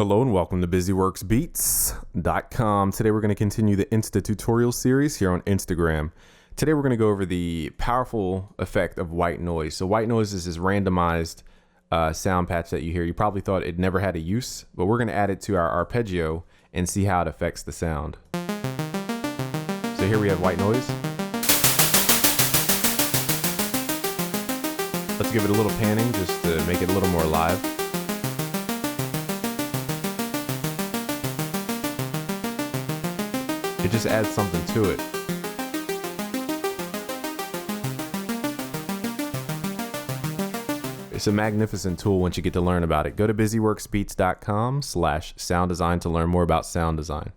Hello and welcome to BusyWorksBeats.com. Today we're going to continue the Insta tutorial series here on Instagram. Today we're going to go over the powerful effect of white noise. So white noise is this randomized sound patch that you hear. You probably thought it never had a use, but we're going to add it to our arpeggio and see how it affects the sound. So here we have white noise. Let's give it a little panning just to make it a little more live. It just adds something to it. It's a magnificent tool once you get to learn about it. Go to busyworksbeats.com/sound design to learn more about sound design.